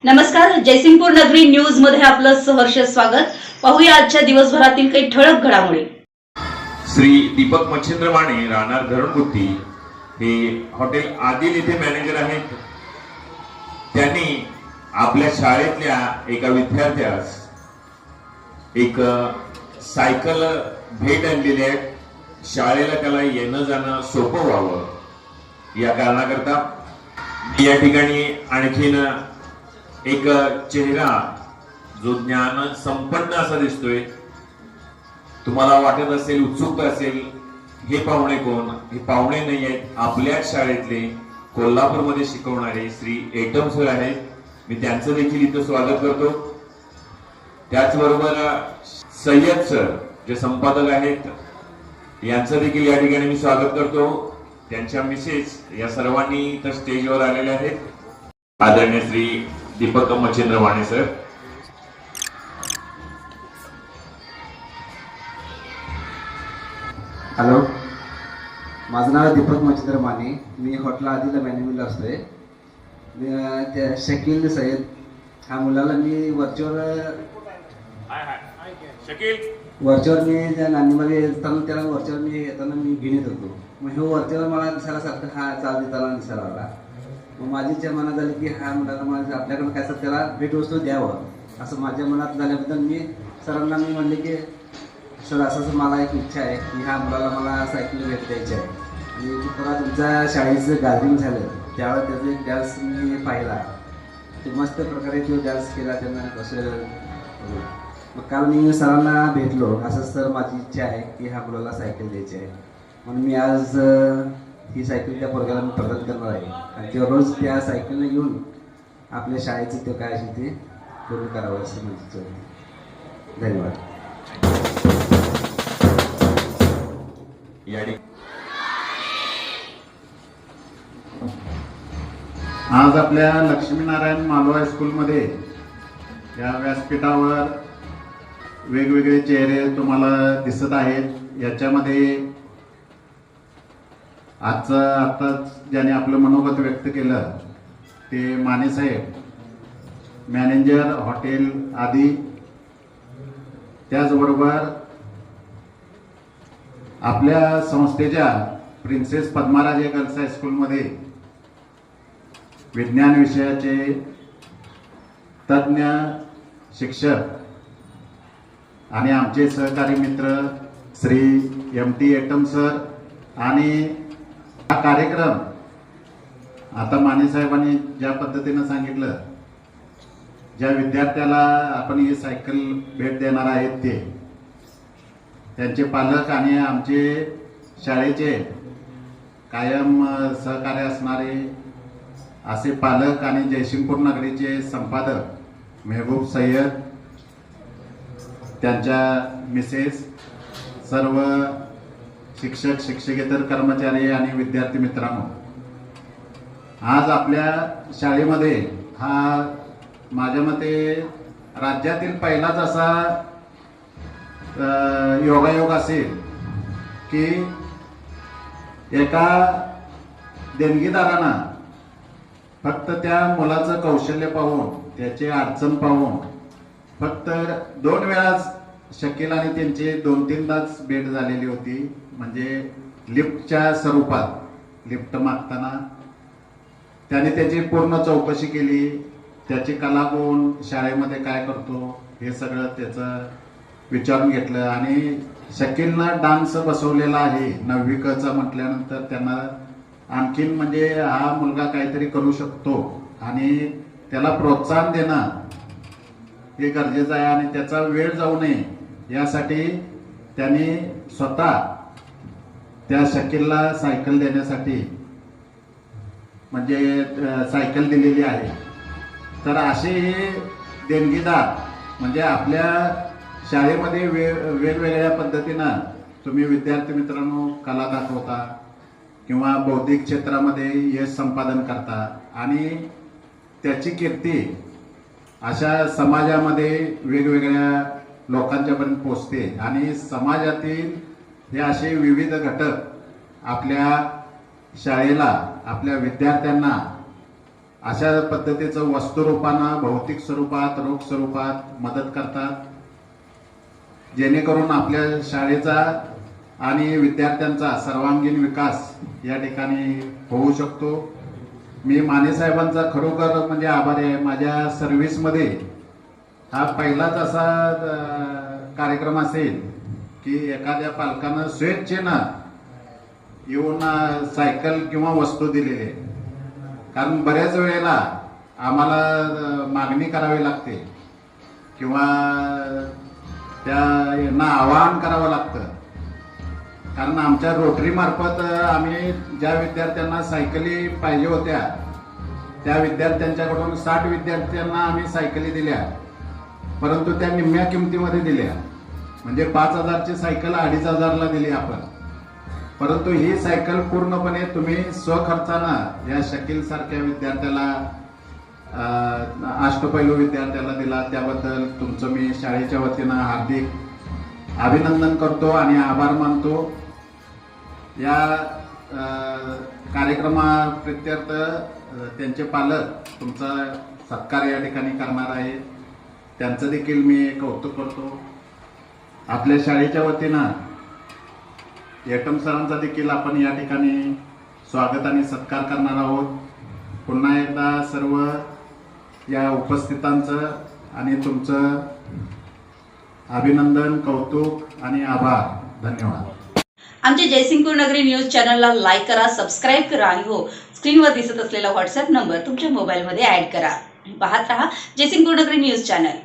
नमस्कार, जयसिंगपूर नगरी न्यूज मध्ये आपलं सहर्ष स्वागत। पाहूया आजच्या दिवसभरातील काही ठळक घडामोडी। श्री दीपक मच्छिंद्र माने राहणार धरणगुत्ती हे हॉटेल आदिल इथे मॅनेजर आहेत। त्यांनी आपल्या शाळेतल्या एका विद्यार्थ्यास एक सायकल भेट आणलेली आहे। शाळेला त्याला येणं जाणं सोपं व्हावं या कारणाकरता या ठिकाणी आणखीन एक चेहरा जो ज्ञान संपन्न असा दिसतोय। तुम्हाला वाटत असेल, उत्सुकता असेल, हे पाहुणे कोण? हे पाहुणे नाही आहेत, आपल्याच शाळेतले कोल्हापूरमध्ये शिकवणारे श्री एटम सर आहेत। मी त्यांचं देखील इथं स्वागत करतो। त्याचबरोबर सय्यद सर जे संपादक आहेत यांचं देखील या ठिकाणी मी स्वागत करतो। त्यांच्या मिसेस या सर्वांनी इथं स्टेजवर आलेले आहेत। आदरणीय श्री दीपक मच्छिंद्र माने सर। हॅलो, माझं नाव दीपक मच्छिंद्र माने। मी हॉटेल आदिला मॅनेजमेंटला असतोय। त्या शकील सय्यद ह्या मुलाला मी वरच्यावर मी त्या नांदीमध्ये येताना त्याला वरच्यावर मी येताना मी घेऊन येत होतो। मग हे वरच्यावर मला दिसायला सारखं हा चाल देताना दिसायला लागला। मग माझी इच्छा मनात झाली की हा मुलाला मला आपल्याकडून काय त्याला भेटवस्तू द्यावं असं माझ्या मनात झाल्याबद्दल मी सरांना मी म्हणले की सर असं मला एक इच्छा आहे की ह्या मुलाला मला सायकल भेट द्यायची आहे। आणि परत तुमच्या शाळेचं गार्डिंग झालं त्यावेळेस त्याचा एक डान्स मी पाहिला, ते मस्त प्रकारे तो डान्स केला त्यांना कसं। मग काल मी सरांना भेटलो, असं सर माझी इच्छा आहे की ह्या मुलाला सायकल द्यायची आहे म्हणून मी आज ही सायकल त्या पोरग्याला मी प्रदान करणार आहे। आणि ते रोज त्या सायकलने घेऊन आपल्या शाळेचं ते काय असेल ते पूर्ण करावं असं म्हणजे। धन्यवाद। आज आपल्या लक्ष्मीनारायण मालवा हायस्कूलमध्ये या व्यासपीठावर वेगवेगळे चेहरे तुम्हाला दिसत आहेत। याच्यामध्ये आत्ताच ज्याने आपलं मनोगत व्यक्त केलं ते माने साहेब, मॅनेजर हॉटेल आदी। त्याचबरोबर आपल्या संस्थेच्या प्रिन्सेस पद्माराजे गर्ल्स हायस्कूलमध्ये विज्ञान विषयाचे तज्ज्ञ शिक्षक आणि आमचे सहकारी मित्र श्री MT एटम सर। आणि हा कार्यक्रम आता माने साहेबांनी ज्या पद्धतीनं सांगितलं, ज्या विद्यार्थ्याला आपण ही सायकल भेट देणार आहेत ते त्यांचे पालक आणि आमचे शाळेचे कायम सहकार्य असणारे असे पालक आणि जयसिंगपूर नगरीचे संपादक मेहबूब सय्यद, त्यांच्या मिसेस, सर्व शिक्षक शिक्षकेतर कर्मचारी आणि विद्यार्थी मित्रांनो, आज आपल्या शाळेमध्ये हा माझ्या मते राज्यातील पहिलाच असा योगायोग असेल की एका देणगीदारानं फक्त त्या मुलाचं कौशल्य पाहून, त्याची अडचण पाहून फक्त 2 वेळाच शकील आणि त्यांची 2-3दाच भेट झालेली होती। म्हणजे लिफ्टच्या स्वरूपात लिफ्ट मागताना त्याने त्याची पूर्ण चौकशी केली, त्याची कलागुण शाळेमध्ये काय करतो हे सगळं त्याचं विचारून घेतलं। आणि शकीलनं डान्स बसवलेला आहे 9वी क चा म्हटल्यानंतर त्यांना आणखीन म्हणजे हा मुलगा काहीतरी करू शकतो आणि त्याला प्रोत्साहन देणं हे गरजेचं आहे। आणि त्याचा वेळ जाऊ नये यासाठी त्यांनी स्वतः त्या शकीलला सायकल देण्यासाठी म्हणजे सायकल दिलेली आहे। तर असे हे देणगीदार म्हणजे आपल्या शाळेमध्ये वेगवेगळ्या पद्धतीनं तुम्ही विद्यार्थी मित्रांनो कला दाखवता किंवा बौद्धिक क्षेत्रामध्ये यश संपादन करता आणि त्याची कीर्ती अशा समाजामध्ये वेगवेगळ्या लोकांच्यापर्यंत पोचते। आणि समाजातील हे असे विविध घटक आपल्या शाळेला, आपल्या विद्यार्थ्यांना अशा पद्धतीचं वस्तुरूपानं, भौतिक स्वरूपात, रोख स्वरूपात मदत करतात, जेणेकरून आपल्या शाळेचा आणि विद्यार्थ्यांचा सर्वांगीण विकास या ठिकाणी होऊ शकतो. मी माने साहेबांचा खरोखर म्हणजे आभारी आहे. माझ्या सर्व्हिसमध्ये हा पहिलाच असा कार्यक्रम असेल की एखाद्या पालकानं स्वेच्छेनं येऊन सायकल किंवा वस्तू दिलेली आहे. कारण बऱ्याच वेळेला आम्हाला मागणी करावी लागते किंवा यांना आवाहन करावं लागतं. कारण आमच्या रोटरी मार्फत आम्ही ज्या विद्यार्थ्यांना सायकली पाहिजे होत्या त्या विद्यार्थ्यांच्याकडून 60 विद्यार्थ्यांना आम्ही सायकली दिल्या, परंतु त्या निम्म्या किमतीमध्ये दिल्या. म्हणजे 5,000ची सायकल 2,500ला दिली आपण. परंतु ही सायकल पूर्णपणे तुम्ही स्वखर्चानं या शकील सारख्या विद्यार्थ्याला, अष्टपैलू विद्यार्थ्याला दिला. त्याबद्दल तुमचं मी शाळेच्या वतीनं हार्दिक अभिनंदन करतो आणि आभार मानतो. या कार्यक्रमाप्रित्यर्थ त्यांचे पालक तुमचा सत्कार या ठिकाणी करणार आहे, त्यांचं देखील मी कौतुक करतो. आपल्या शाळेच्या वतीनं येटम सरांचा देखील आपण या ठिकाणी स्वागत आणि सत्कार करणार आहोत. पुन्हा एकदा सर्व या उपस्थितांचं आणि तुमचं अभिनंदन, कौतुक आणि आभार. धन्यवाद. आमच्या जयसिंगपूर नगरी न्यूज चॅनलला लाईक करा, सबस्क्राईब करा आणि हो, स्क्रीनवर दिसत असलेला व्हॉट्सअप नंबर तुमच्या मोबाईलमध्ये ऍड करा. पाहत रहा जयसिंगपूर नगरी न्यूज चॅनल.